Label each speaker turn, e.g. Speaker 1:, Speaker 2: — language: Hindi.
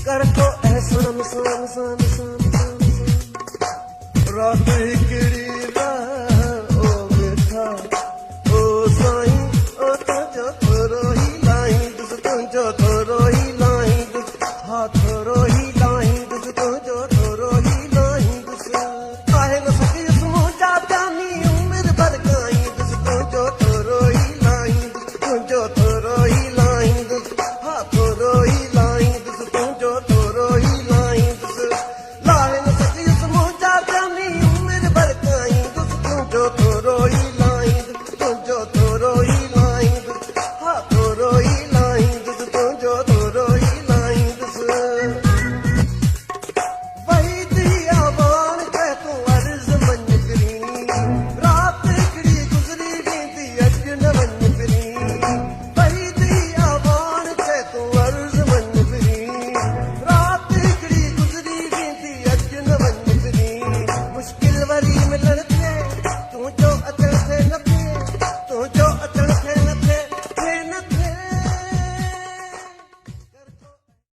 Speaker 1: कर को एहसान सान सान सान सान रात ही किड़ी ओ मिठा ओ सान